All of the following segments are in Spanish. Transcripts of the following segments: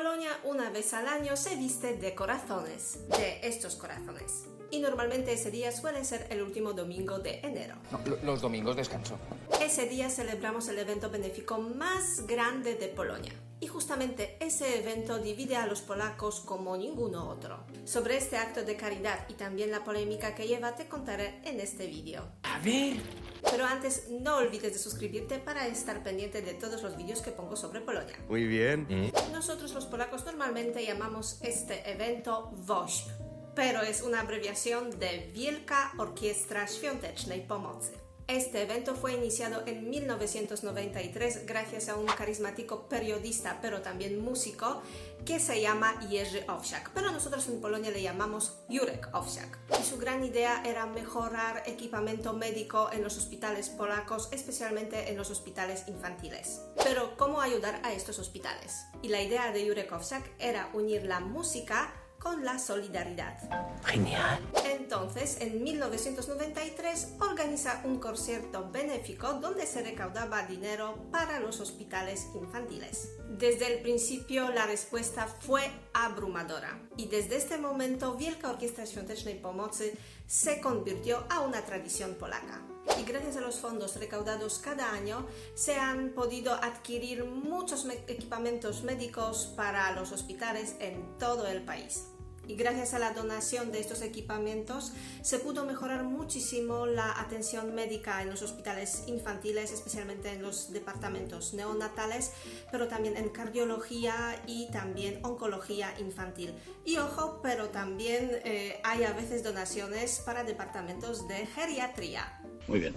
Polonia, una vez al año se viste de corazones, de estos corazones. Y normalmente ese día suele ser el último domingo de enero. No, los domingos descanso. Ese día celebramos el evento benéfico más grande de Polonia. Y justamente ese evento divide a los polacos como ninguno otro. Sobre este acto de caridad y también la polémica que lleva te contaré en este vídeo. A ver. Pero antes, no olvides de suscribirte para estar pendiente de todos los vídeos que pongo sobre Polonia. Muy bien. Nosotros los polacos normalmente llamamos este evento WOŚP, pero es una abreviación de Wielka Orkiestra Świątecznej Pomocy. Este evento fue iniciado en 1993 gracias a un carismático periodista, pero también músico, que se llama Jerzy Owsiak, pero nosotros en Polonia le llamamos Jurek Owsiak. Y su gran idea era mejorar equipamiento médico en los hospitales polacos, especialmente en los hospitales infantiles. Pero ¿cómo ayudar a estos hospitales? Y la idea de Jurek Owsiak era unir la música con la solidaridad. Genial. Entonces, en 1993 organiza un concierto benéfico donde se recaudaba dinero para los hospitales infantiles. Desde el principio la respuesta fue abrumadora y desde este momento Wielka Orkiestra Świątecznej Pomocy se convirtió a una tradición polaca. Y gracias a los fondos recaudados cada año se han podido adquirir muchos equipamientos médicos para los hospitales en todo el país. Y gracias a la donación de estos equipamientos se pudo mejorar muchísimo la atención médica en los hospitales infantiles, especialmente en los departamentos neonatales, pero también en cardiología y también oncología infantil. Y ojo, pero también hay a veces donaciones para departamentos de geriatría. Muy bien.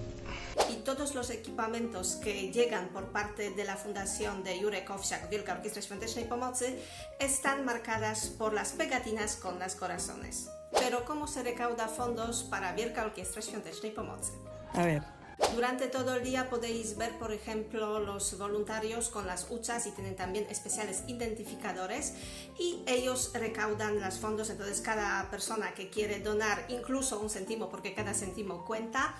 Y todos los equipamientos que llegan por parte de la fundación de Jurek Owsiak, Wielka Orkiestra Świątecznej Pomocy, están marcadas por las pegatinas con los corazones. Pero ¿cómo se recauda fondos para Wielka Orkiestra Świątecznej Pomocy? A ver. Durante todo el día podéis ver, por ejemplo, los voluntarios con las huchas y tienen también especiales identificadores y ellos recaudan los fondos. Entonces cada persona que quiere donar incluso un céntimo, porque cada céntimo cuenta,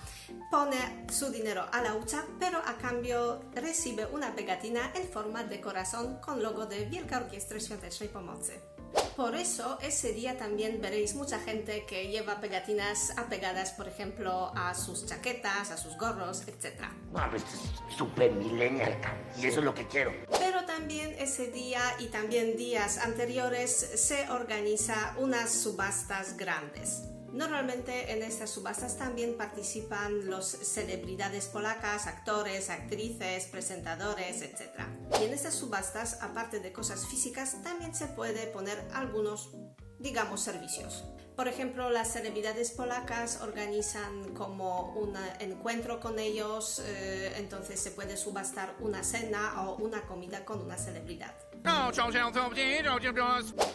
pone su dinero a la hucha, pero a cambio recibe una pegatina en forma de corazón con logo de Wielka Orkiestra Świątecznej Pomocy. Por eso ese día también veréis mucha gente que lleva pegatinas apegadas, por ejemplo, a sus chaquetas, a sus gorros, etc. No, pues es súper millennial, y eso es lo que quiero. Pero también ese día y también días anteriores se organiza unas subastas grandes. Normalmente en estas subastas también participan las celebridades polacas, actores, actrices, presentadores, etc. Y en estas subastas, aparte de cosas físicas, también se puede poner algunos, digamos, servicios. Por ejemplo, las celebridades polacas organizan como un encuentro con ellos, entonces se puede subastar una cena o una comida con una celebridad.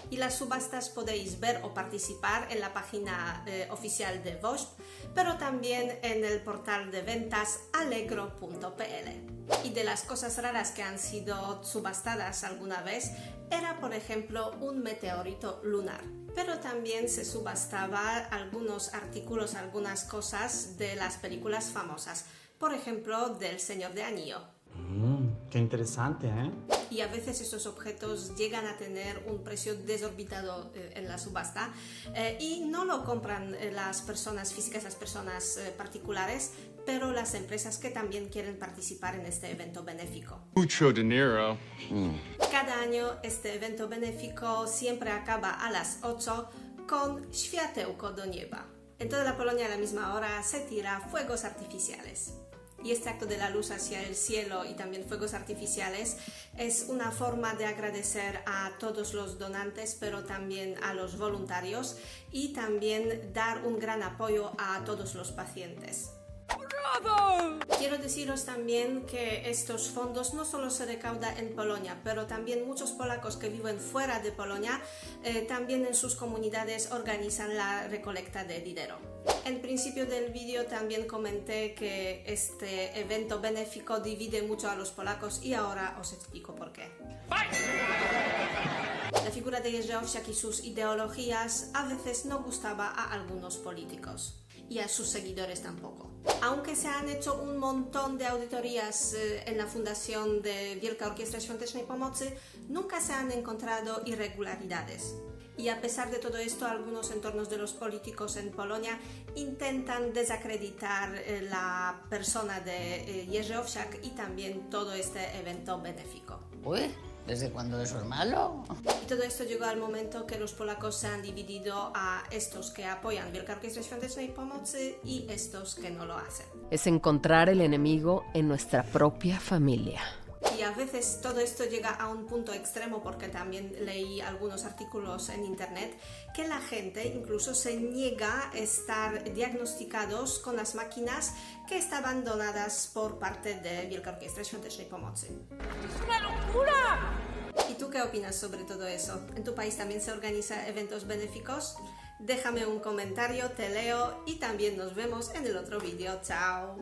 Y las subastas podéis ver o participar en la página oficial de WOŚP, pero también en el portal de ventas allegro.pl. Y de las cosas raras que han sido subastadas alguna vez era, por ejemplo, un meteorito lunar. Pero también se subastaba algunos artículos, algunas cosas de las películas famosas, por ejemplo, del Señor de Anillo. Qué interesante, ¿eh? Y a veces estos objetos llegan a tener un precio desorbitado en la subasta y no lo compran las personas físicas, las personas particulares, pero las empresas que también quieren participar en este evento benéfico. Mucho dinero. Cada año este evento benéfico siempre acaba a las 8 con światełko do nieba. En toda la Polonia a la misma hora se tira fuegos artificiales. Y este acto de la luz hacia el cielo y también fuegos artificiales es una forma de agradecer a todos los donantes, pero también a los voluntarios y también dar un gran apoyo a todos los pacientes. ¡Bravo! Quiero deciros también que estos fondos no solo se recaudan en Polonia, pero también muchos polacos que viven fuera de Polonia también en sus comunidades organizan la recolecta de dinero. En principio del vídeo también comenté que este evento benéfico divide mucho a los polacos y ahora os explico por qué. La figura de Jerzy Owsiak y sus ideologías a veces no gustaba a algunos políticos y a sus seguidores tampoco. Aunque se han hecho un montón de auditorías en la fundación de Wielka Orkiestra Świątecznej Pomocy, nunca se han encontrado irregularidades. Y a pesar de todo esto, algunos entornos de los políticos en Polonia intentan desacreditar la persona de Jerzy Owsiak y también todo este evento benéfico. Uy, ¿desde cuándo eso es malo? Y todo esto llegó al momento que los polacos se han dividido a estos que apoyan Wielka Orkiestra Świątecznej Pomocy y estos que no lo hacen. Es encontrar el enemigo en nuestra propia familia. Y a veces todo esto llega a un punto extremo, porque también leí algunos artículos en internet que la gente incluso se niega a estar diagnosticados con las máquinas que estaban donadas por parte de Wielka Orkiestra Świątecznej Pomocy. ¡Es una locura! ¿Y tú qué opinas sobre todo eso? ¿En tu país también se organizan eventos benéficos? Déjame un comentario, te leo y también nos vemos en el otro vídeo. ¡Chao!